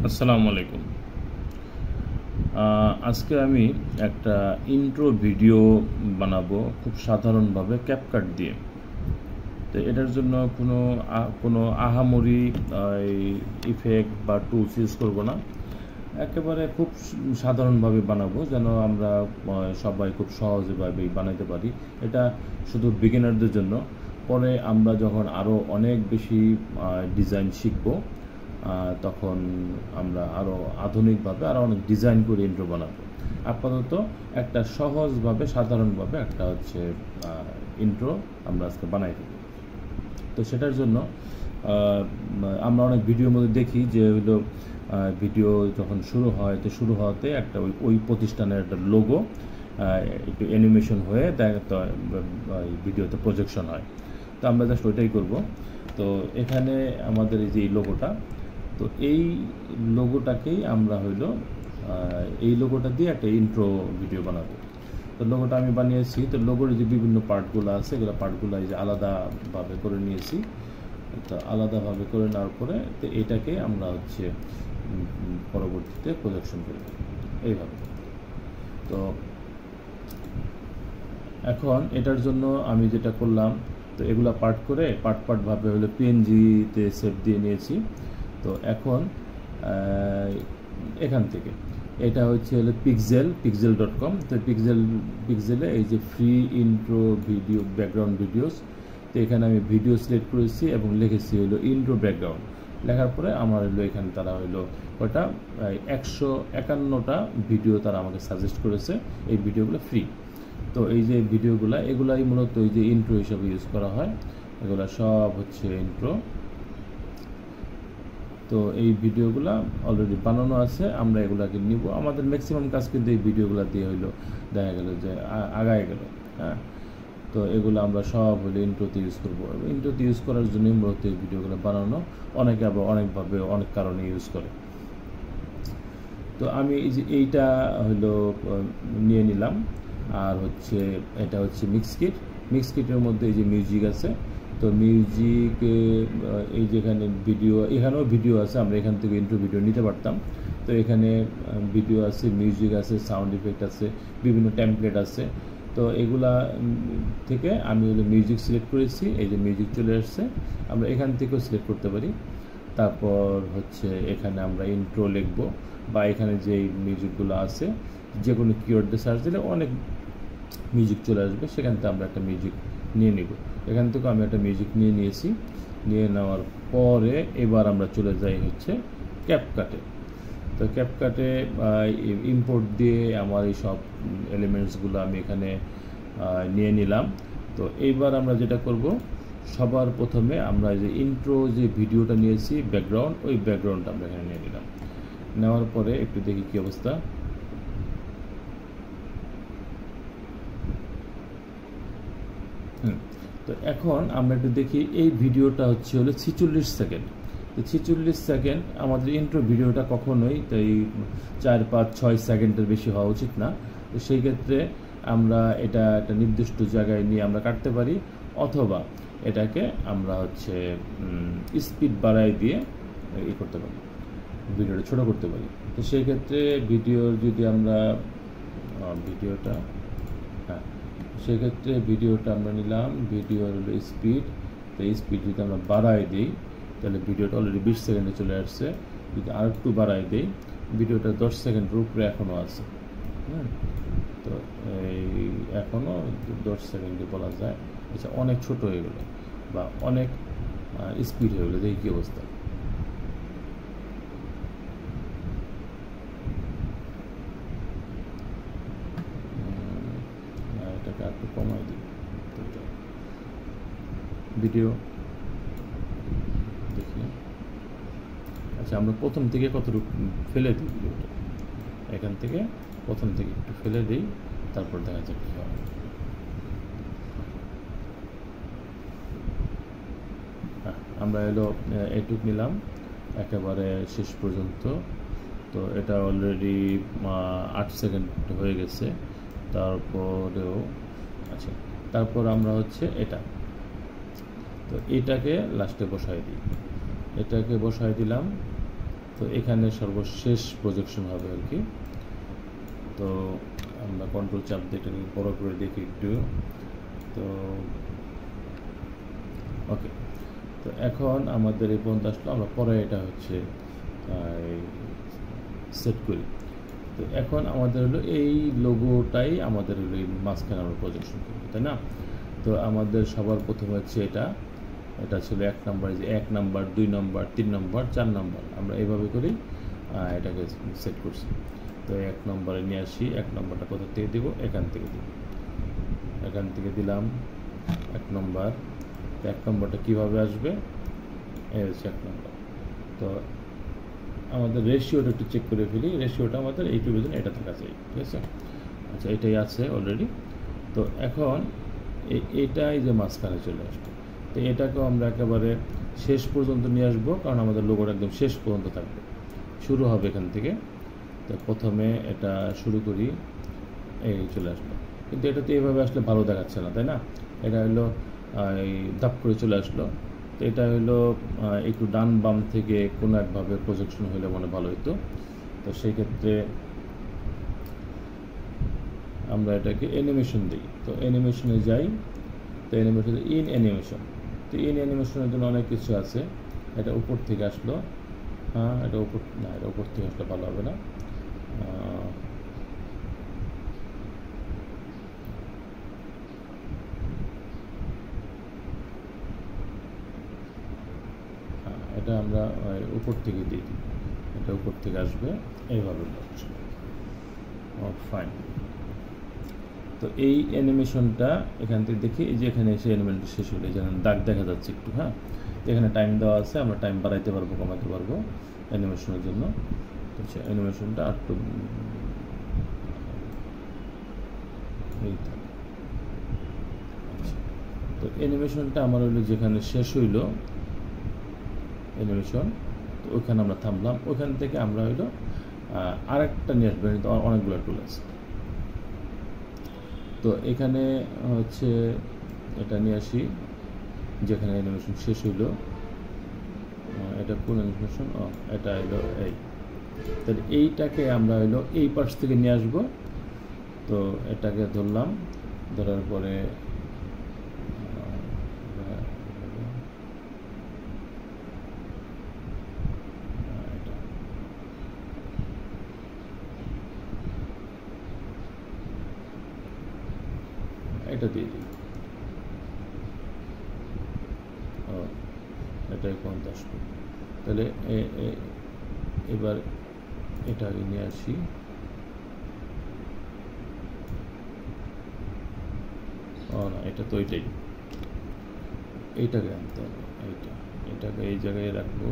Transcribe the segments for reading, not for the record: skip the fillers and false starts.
আসসালামু আলাইকুম। আজকে আমি একটা ইন্ট্রো ভিডিও বানাবো খুব সাধারণভাবে ক্যাপকাট দিয়ে। তো এটার জন্য কোনো আহামরি ইফেক্ট বা টুলস ইউজ করবো না। একেবারে খুব সাধারণভাবে বানাবো যেন আমরা সবাই খুব সহজভাবে বানাতে পারি। এটা শুধু বিগিনারদের জন্য। পরে আমরা যখন আরও অনেক বেশি ডিজাইন শিখবো তখন আমরা আরও আধুনিকভাবে আরও অনেক ডিজাইন করে ইন্ট্রো বানাবো। আপাতত একটা সহজভাবে সাধারণভাবে একটা হচ্ছে ইন্ট্রো আমরা আজকে বানাই দেবো। তো সেটার জন্য আমরা অনেক ভিডিওর মধ্যে দেখি যে হলো ভিডিও যখন শুরু হয় তো শুরু হওয়াতে একটা ওই প্রতিষ্ঠানের একটা লোগো একটু অ্যানিমেশন হয়ে ভিডিওতে প্রজেকশন হয়। তো আমরা জাস্ট ওইটাই করব। তো এখানে আমাদের এই যে লোগোটা, তো এই লোগোটাকেই আমরা এই লোগোটা দিয়ে একটা ইন্ট্রো ভিডিও বানাবো। তো লোগোটা আমি বানিয়েছি। তো লোগোর যে বিভিন্ন পার্টগুলো আছে এগুলো পার্টগুলো এই যে আলাদাভাবে করে নিয়েছি। তো আলাদাভাবে করে নেওয়ার পরে তো এটাকে আমরা হচ্ছে পরবর্তীতে প্রজেকশন করব এইভাবে। তো এখন এটার জন্য আমি যেটা করলাম, তো এগুলা পার্টভাবে পিএনজিতে সেভ দিয়ে নিয়েছি। তো এখন এখান থেকে এটা হচ্ছে pixel.com। তো পিক্সেলে এই যে free intro video background videos, তো এখানে আমি ভিডিও সিলেক্ট করেছি এবং লিখেছি ইন্ট্রো ব্যাকগ্রাউন্ড। লেখার পরে আমার এখানে তারা ওটা 151টা ভিডিও তারা আমাকে সাজেস্ট করেছে। এই ভিডিওগুলো ফ্রি। তো এই যে এগুলাই মূলত এই যে ইন্ট্রো হিসাবে ইউজ করা হয়। এগুলা সব হচ্ছে ইন্ট্রো। তো এই ভিডিওগুলো অলরেডি বানানো আছে, আমরা এগুলাকে নিব। আমাদের ম্যাক্সিমাম কাজ কিন্তু এই ভিডিওগুলো দিয়ে দেখা গেল যে আগায় গেল। হ্যাঁ, তো এগুলো আমরা সব ইন্ট্রোতে ইউজ করবো। ইন্ট্রোতে ইউজ করার জন্যই মূলত এই ভিডিওগুলো বানানো। অনেকে আবার অনেকভাবে অনেক কারণে ইউজ করে। তো আমি এই যে এইটা নিয়ে নিলাম। আর এটা হচ্ছে মিক্স কিটের মধ্যে এই যে মিউজিক আছে। তো মিউজিক এই যেখানে এখানেও ভিডিও আছে, আমরা এখান থেকে ইন্ট্রো ভিডিও নিতে পারতাম। তো এখানে ভিডিও আছে, মিউজিক আছে, সাউন্ড ইফেক্ট আছে, বিভিন্ন টেমপ্লেট আছে। তো এগুলা থেকে আমি মিউজিক সিলেক্ট করেছি। এই যে মিউজিক চলে আসছে, আমরা এখান থেকেও সিলেক্ট করতে পারি। তারপর এখানে আমরা ইন্ট্রো লিখবো, বা এখানে যে মিউজিকগুলো আছে যে কোনো কিওয়ার্ডে সার্চ দিলে অনেক মিউজিক চলে আসবে। সেখান থেকে আমরা একটা মিউজিক নিয়ে নিব। এখান থেকে আমি একটা মিউজিক নিয়েছি। নিয়ে নেওয়ার পরে এবার আমরা চলে যাই ক্যাপকাটে। তো ক্যাপকাটে ইম্পোর্ট দিয়ে আমার এই সব এলিমেন্টসগুলো আমি এখানে নিয়ে নিলাম। তো এইবার আমরা যেটা করব, সবার প্রথমে আমরা যে ইন্ট্রো যে ভিডিওটা নিয়েছি ব্যাকগ্রাউন্ড, ওই ব্যাকগ্রাউন্ডটা আমরা এখানে নিয়ে নিলাম। নেওয়ার পরে একটু দেখি কী অবস্থা। তো এখন আমরা একটু দেখি এই ভিডিওটা হলো 46 সেকেন্ড। তো 46 সেকেন্ড আমাদের ইন্ট্রো ভিডিওটা কখনোই এই 4, 5, 6 সেকেন্ডের বেশি হওয়া উচিত না। তো সেই ক্ষেত্রে আমরা এটা একটা নির্দিষ্ট জায়গায় নিয়ে আমরা কাটতে পারি, অথবা এটাকে আমরা স্পিড বাড়াই দিয়ে করতে পারি, ভিডিওটা ছোটো করতে পারি। তো সেই ক্ষেত্রে যদি আমরা ভিডিওটা আমরা নিলাম, ভিডিওর স্পিড। তো এই স্পিড যদি আমরা বাড়াই দিই তাহলে ভিডিওটা অলরেডি 20 সেকেন্ডে চলে আসছে। যদি আর একটু বাড়াই দিই, ভিডিওটা 10 সেকেন্ডের উপরে এখনও আছে। তো এখনও 10 সেকেন্ডে বলা যায়। আচ্ছা, অনেক ছোট হয়ে গেলো বা অনেক স্পিড হয়ে গেলো, দেখি কী অবস্থা। এটাকে একটু কমাই দিই। ভিডিও দেখি। আচ্ছা, আমরা প্রথম থেকে কতটুকু ফেলে দিই ভিডিওটা। এখান থেকে প্রথম থেকে একটু ফেলে দিই, তারপর দেখা যাক কী হয়। আমরা এইটুক নিলাম একেবারে শেষ পর্যন্ত। তো এটা অলরেডি 8 সেকেন্ড হয়ে গেছে। তারপরেও আচ্ছা, তারপর আমরা এটা, তো এটাকে লাস্টে বসাই দিই। এটাকে বসাই দিলাম। তো এখানে সর্বশেষ প্রজেকশন হবে আর কি। তো আমরা কন্ট্রোল চাপ দিয়ে এটাকে বড় করে দেখি একটু। তো ওকে, তো এখন আমাদের এই পর্যন্ত আসলো, আমরা পরে এটা হচ্ছে সেট করি। তো এখন আমাদের হলো এই লোগোটাই আমাদের হলো এই মাঝখানে আমরা প্রজেকশন করবো, তাই না? তো আমাদের সবার প্রথমে হচ্ছে এটা ছিল 1 নাম্বার, যে 1 নাম্বার 2 নাম্বার 3 নাম্বার 4 নাম্বার আমরা এইভাবে করেই এটাকে সেট করছি। তো 1 নম্বরে নিয়ে আসি, 1 নম্বরটা কোথা থেকে দিব? এখান থেকে দিব, এখান থেকে দিলাম 1 নম্বর। তো 1 নম্বরটা কীভাবে আসবে? এই হচ্ছে 1 নম্বর। তো আমাদের রেশিওটা একটু চেক করে ফেলি, রেশিওটা আমাদের এইটুকু জন্য এটা থাকা চাই, ঠিক আছে? আচ্ছা, এটাই আছে অলরেডি। তো এখন এটাই যে মাঝখানে চলে আসবে, তো এটাকেও আমরা একেবারে শেষ পর্যন্ত নিয়ে আসবো, কারণ আমাদের লোগোটা একদম শেষ পর্যন্ত থাকবে, শুরু হবে এখান থেকে। তো প্রথমে এটা শুরু করি, এই চলে আসলো, কিন্তু এটা তো এইভাবে আসলে ভালো দেখাচ্ছে না, তাই না? এটা হলো এই ধাপ করে চলে আসলো। তো এটা হলো একটু ডান বাম থেকে কোনো একভাবে প্রজেকশন হলে মনে ভালো হতো। তো সেই ক্ষেত্রে আমরা এটাকে অ্যানিমেশন দিই। তো অ্যানিমেশনে যাই, তো অ্যানিমেশন ইন অ্যানিমেশন। তো ইন অ্যানিমেশনের জন্য অনেক কিছু আছে। এটা উপর থেকে আসলো, হ্যাঁ এটা উপর না, এটা উপর থেকে আসলে ভালো হবে না। এটা আমরা উপর থেকে দিয়ে দিই, এটা উপর থেকে আসবে এইভাবে। ফাইন। তো এই অ্যানিমেশনটা এখান থেকে দেখি, এই যে এখানে এসে অ্যানিমেশনটা শেষ হলে যেন দাগ দেখা যাচ্ছে একটু, হ্যাঁ। এখানে টাইম দেওয়া আছে, আমরা টাইম বাড়াইতে পারবো কমাতে পারবো অ্যানিমেশনের জন্য। আচ্ছা, অ্যানিমেশনটা একটু এই থাকে। আচ্ছা, তো অ্যানিমেশনটা আমার হইলো যেখানে শেষ হইলো অ্যানিমেশন, তো ওইখানে আমরা থামলাম। ওইখান থেকে আমরা হইলো আরেকটা নিয়ে আসবো, অনেকগুলো টুল আছে। তো এখানে হচ্ছে এটা নিয়ে আসি, যেখানে অ্যানিমেশন শেষ হইলো। এটা কোন অ্যানিমেশন? এটা হইলো এই। তাহলে এইটাকে আমরা হইলো এই পাশ থেকে নিয়ে আসবো। তো এটাকে ধরলাম, ধরার পরে এটা দিয়ে দিই। এটাই পর্যন্ত আসবে। তাহলে এবার এটা আগে নিয়ে আসি। না, এটা তো এইটাই, এইটাকে আনতে হবে। এটাকে এই জায়গায় রাখবো,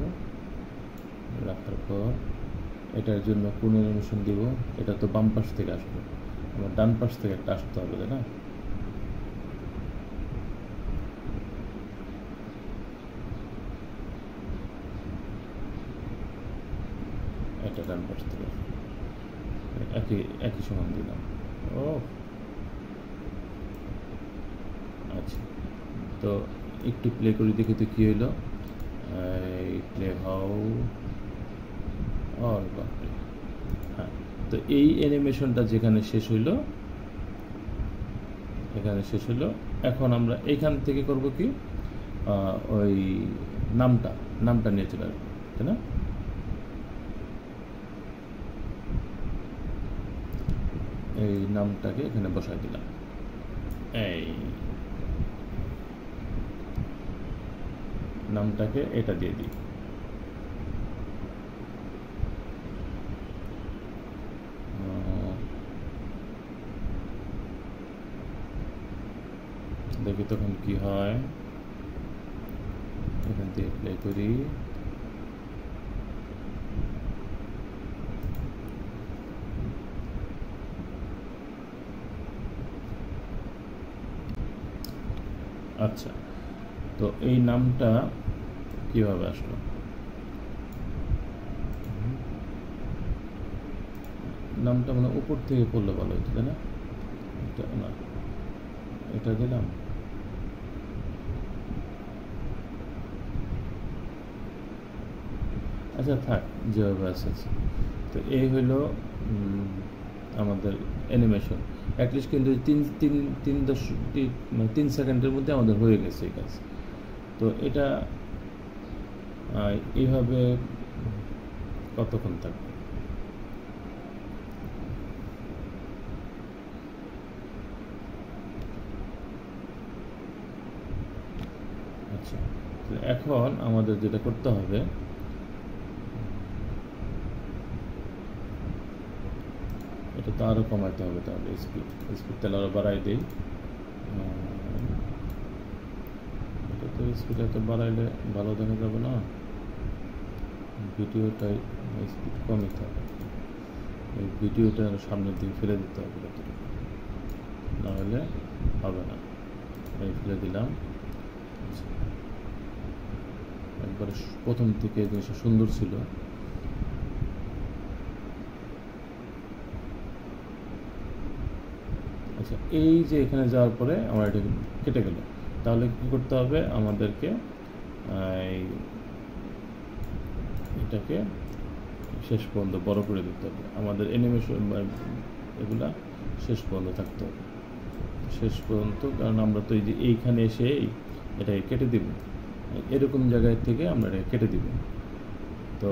রাখার পর এটার জন্য কোন অ্যানিমেশন দিব? এটা তো বাম পাশ থেকে আসবে, আমার ডান পাশ থেকে একটা আসতে হবে, তাই না? এটা ডান পাশ থেকে একই সমান দিলাম। ও আচ্ছা, তো একটু প্লে করে দেখি তো কী হইলো। প্লে হাউ আর বাপরে, হ্যাঁ। তো এই অ্যানিমেশনটা যেখানে শেষ হইলো, এখানে শেষ হইলো। এখন আমরা এইখান থেকে করব কি, ওই নামটা নিয়ে চলে আসবো, তাই না? এই নামটাকে এখানে বসাই দিলাম। এই নামটাকে এটা দিয়ে দিই। দেখি তখন কি হয়, এখান থেকে প্লে করি। আচ্ছা, তো এই নামটা কিভাবে আসলো? নামটা মানে উপর থেকে পড়লে ভালো হতো, তাই না? এটা না, এটা দিলাম। আচ্ছা থাক, যেভাবে আছে। তো এই হলো আমাদের অ্যানিমেশন। অ্যাটলিস্ট কিন্তু 3 সেকেন্ডের মধ্যে আমাদের হয়ে গেছে এই কাজ। তো এটা এইভাবে কতক্ষণ থাকবে? আচ্ছা, এখন আমাদের যেটা করতে হবে, এটা তো আরও কমাতে হবে। তাহলে স্পিড তাহলে আরও বাড়াই দিই। এটা তো স্পিড এত বাড়াইলে ভালো দেখা যাবে না, ভিডিওটাই স্পিড কমই থাকে। এই ভিডিওটা সামনের দিকে ফেলে দিতে হবে, নাহলে হবে না। এই ফেলে দিলাম। একবারে প্রথম থেকে জিনিসটা সুন্দর ছিল। আচ্ছা, এই যে এখানে যাওয়ার পরে আমার এটা কেটে গেল, তাহলে কী করতে হবে আমাদেরকে? এটাকে শেষ পর্যন্ত বড় করে দিতে হবে। আমাদের অ্যানিমেশন এগুলা শেষ পর্যন্ত থাকতে হবে, শেষ পর্যন্ত। কারণ আমরা তো এই যে এইখানে এসে এটাকে কেটে দিব, এরকম জায়গায় থেকে আমরা এটাকে কেটে দিব। তো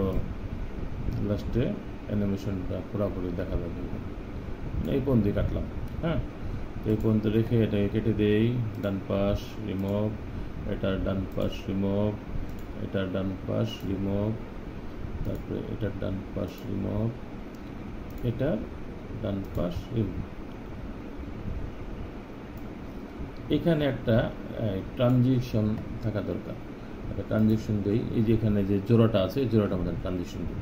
লাস্টে অ্যানিমেশনটা পুরোপুরি দেখা যাবে। এই পর্যন্তই কাটলাম। হ্যাঁ, এই পর্যন্ত রেখে এটাকে কেটে দেই। ডান পাশ রিমুভ, এটার ডান পাশ রিমুভ, এটার ডান পাশ রিমুভ, তারপরে এটার ডান পাশ রিমুভ, এটার ডান পাশ রিমুভ। এখানে একটা ট্রানজিশন থাকা দরকার। একটা ট্রানজিশন দিই। এই যে এখানে যে জোড়াটা আছে, এই জোড়াটা আমাদের ট্রানজিশন দিব।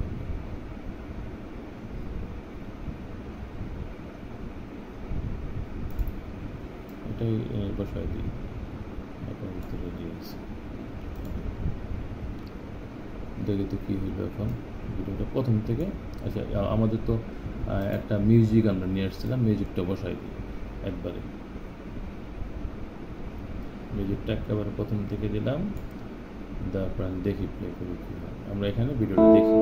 এটাই বসাই দিই। এখন ভিতরে দিয়েছি, দেখি তো কী হইল এখন ভিডিওটা প্রথম থেকে। আচ্ছা, আমাদের তো একটা মিউজিক আমরা নিয়ে আসছিলাম, মিউজিকটা বসাই দিই একবারে। মিউজিকটা একেবারে প্রথম থেকে দিলাম, তারপর আমি দেখি প্লে করি কী হয়। আমরা এখানে ভিডিওটা দেখি।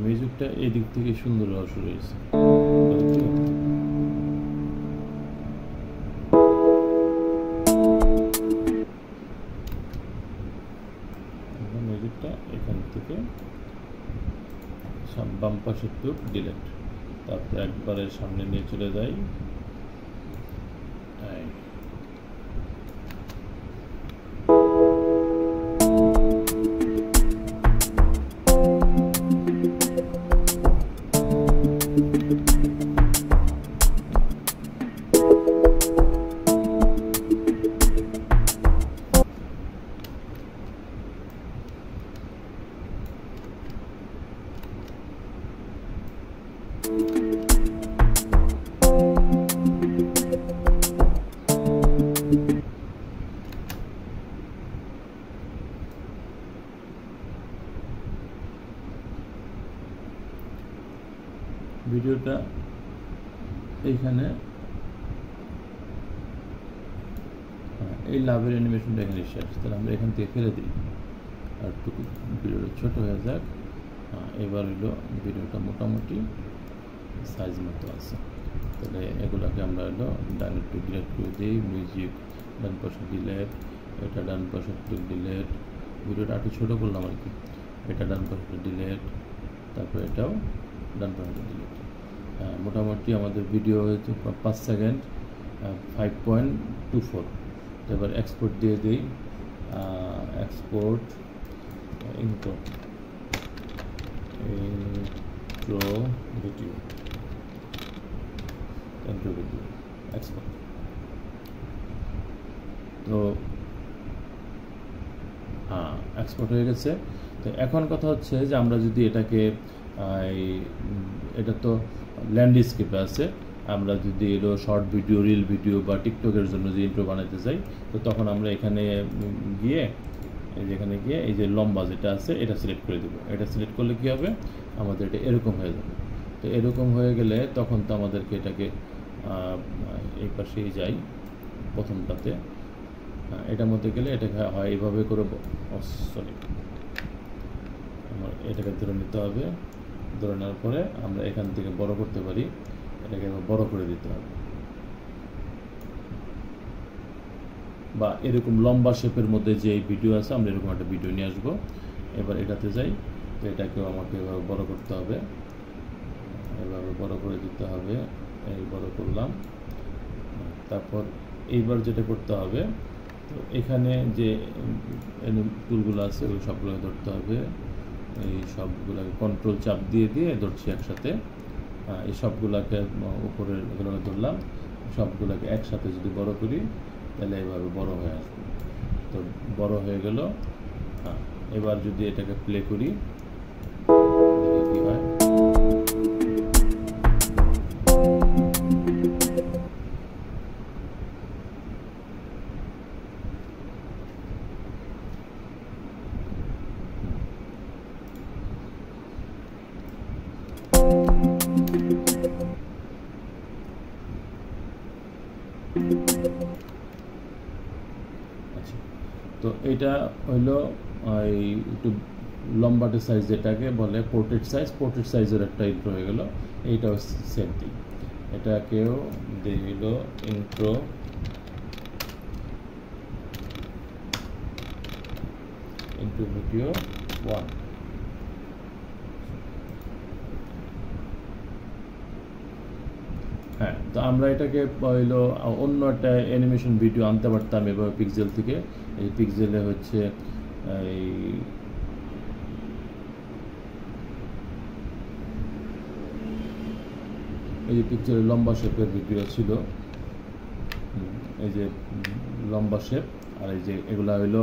মিউজিকটা এই দিক থেকে সুন্দর হওয়া শুরু হয়েছে। মিউজিকটা এখান থেকে বাম পাশে একটু ডিলেট, তারপরে একবারে সামনে নিয়ে চলে যাই। ভিডিওটা এইখানে, এই লাভের অ্যানিমেশনটা এখানে শেষ। তাহলে আমরা এখান থেকে ফেলে দিই, আর একটু ভিডিওটা ছোটো হয়ে যাক। এবার হলো ভিডিওটা মোটামুটি সাইজ মতো আছে। তাহলে এগুলোকে আমরা হলো ডান একটু ডিলেট করে দিই। মিউজিক ডান পাশে ডিলেট, এটা ডান পাশে একটু ডিলেট। ভিডিওটা একটু ছোটো করলাম আর কি। এটা ডান পাশে ডিলেট, তারপর এটাও ডান পাশে ডিলেট। মোটামুটি আমাদের ভিডিও হয়েছে 5 সেকেন্ড, 5.24। এবার এক্সপোর্ট দিয়ে দিই। Export intro video, export. তো এক্সপোর্ট হয়ে গেছে। তো এখন কথা হচ্ছে যে আমরা যদি এটাকে, এটা তো ল্যান্ডস্কেপে আছে, আমরা যদি এলো শর্ট ভিডিও, রিল ভিডিও বা টিকটকের জন্য যে ইন্ট্রো বানাতে চাই, তো তখন আমরা এখানে গিয়ে এই যেখানে গিয়ে এই যে লম্বা যেটা আছে এটা সিলেক্ট করে দেবো। এটা সিলেক্ট করলে কী হবে, আমাদের এটা এরকম হয়ে যাবে। তো এরকম হয়ে গেলে তখন তো আমাদেরকে এটাকে এই পাশেই যাই প্রথমটাতে, এটার মধ্যে গেলে এটাকে হয় এইভাবে করে, সরি আমার এটাকে ধরে নিতে হবে। ধরে নেওয়ার পরে আমরা এখান থেকে বড় করতে পারি, এটাকে বড় করে দিতে হবে, বা এরকম লম্বা শেপের মধ্যে যে ভিডিও আছে আমরা এরকম একটা ভিডিও নিয়ে আসবো। এবার এটাতে যাই, তো এটাকেও আমাকে এভাবে বড় করতে হবে, এভাবে বড় করে দিতে হবে। এই বড় করলাম। তারপর এইবার যেটা করতে হবে, তো এখানে যে টুলগুলো আছে ওই সবগুলোকে ধরতে হবে। এই সবগুলোকে কন্ট্রোল চাপ দিয়ে দিয়ে ধরছি একসাথে। এই সবগুলোকে উপরের এগুলোকে ধরলাম, সবগুলোকে একসাথে যদি বড় করি তাহলে এইভাবে বড় হয়ে আসবে। তো বড় হয়ে গেল। এবার যদি এটাকে প্লে করি কী হয়, আচ্ছা। তো এটা হইলো এই একটু লম্বাটে সাইজ, যেটাকে বলে পোর্ট্রেট সাইজ। পোর্ট্রেট সাইজের একটা ইন্ট্রো হয়ে গেল। এইটাও সেম থিং, এটাকেও দিল ইন্ট্রো ভিডিও 1। হ্যাঁ, তো আমরা এটাকে হইলো অন্য একটা অ্যানিমেশন ভিডিও আনতে পারতাম এভাবে পিক্সেল থেকে। এই পিক্সেলে হচ্ছে এই যে পিক্সেলের লম্বা শেপের ভিডিও ছিল, এই যে লম্বা শেপ, আর এই যে এগুলো হইলো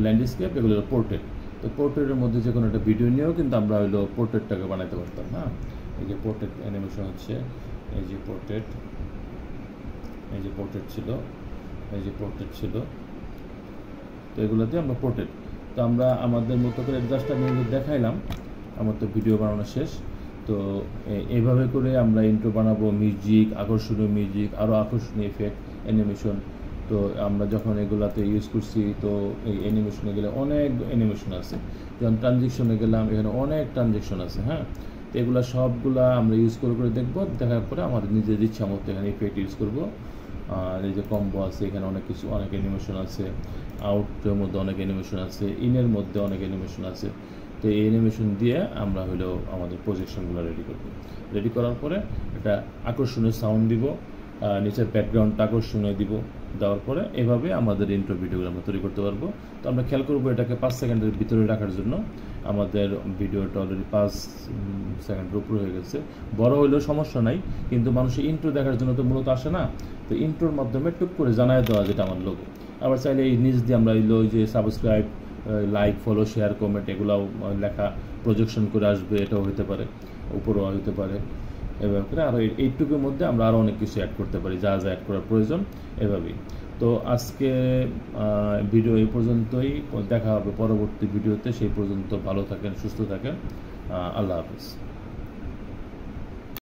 ল্যান্ডস্কেপ, এগুলো হলো পোর্ট্রেট। তো পোর্ট্রেটের মধ্যে যে কোনো একটা ভিডিও নিয়েও কিন্তু আমরা হইলো পোর্ট্রেটটাকে বানাতে পারতাম। হ্যাঁ, এই যে পোর্ট্রেট অ্যানিমেশন হচ্ছে, এই যে পোর্ট্রেট, এই যে পোর্ট্রেট ছিল, এই যে পোর্ট্রেট ছিল। তো এগুলোতে আমরা পোর্ট্রেট, তো আমরা আমাদের মতো করে জাস্ট আমি দেখাইলাম। আমার তো ভিডিও বানানো শেষ। তো এইভাবে করে আমরা ইন্ট্রো বানাবো, মিউজিক, আকর্ষণীয় মিউজিক, আরও আকর্ষণীয় এফেক্ট, অ্যানিমেশন। তো আমরা যখন এগুলাতে ইউজ করছি, তো এই অ্যানিমেশনে গেলে অনেক অ্যানিমেশন আছে। যখন ট্রানজেকশনে গেলাম, এখানে অনেক ট্রানজেকশন আছে। হ্যাঁ, তো এগুলো সবগুলা আমরা ইউজ করে দেখবো। দেখার পরে আমার নিজের ইচ্ছা মতো এখানে ইফেক্ট ইউজ করবো। আর এই যে কম্বো আছে, এখানে অনেক কিছু, অনেক অ্যানিমেশন আছে। আউটের মধ্যে অনেক অ্যানিমেশন আছে, ইনের মধ্যে অনেক অ্যানিমেশন আছে। তো এই অ্যানিমেশন দিয়ে আমরা হলো আমাদের প্রজেকশনগুলো রেডি করব। রেডি করার পরে এটা আকর্ষণীয় সাউন্ড দিব, নিচের ব্যাকগ্রাউন্ডটা আকর্ষণীয় দিব। দেওয়ার পরে এভাবে আমাদের ইন্ট্রো ভিডিওগুলো আমরা তৈরি করতে পারবো। তো আমরা খেয়াল করবো এটাকে 5 সেকেন্ডের ভিতরে রাখার জন্য। আমাদের ভিডিওটা অলরেডি 5 সেকেন্ডের উপরে হয়ে গেছে। বড় হইলেও সমস্যা নাই, কিন্তু মানুষের ইন্ট্রো দেখার জন্য তো মূলত আসে না। তো ইন্ট্রোর মাধ্যমে টুক করে জানায় দেওয়া, যেটা আমার লোগো। আবার চাইলে এই নিচ দিয়ে আমরা ওই যে subscribe, like, follow, share, comment এগুলাও লেখা প্রজেকশন করে আসবে, এটাও হতে পারে, উপরেও হতে পারে। এভাবে করে আরও এইটুকুর মধ্যে আমরা আরও অনেক কিছু অ্যাড করতে পারি, যা যা অ্যাড করার প্রয়োজন এভাবেই। তো আজকে ভিডিও এই পর্যন্তই। দেখা হবে পরবর্তী ভিডিওতে। সেই পর্যন্ত ভালো থাকেন, সুস্থ থাকেন। আল্লাহ হাফেজ।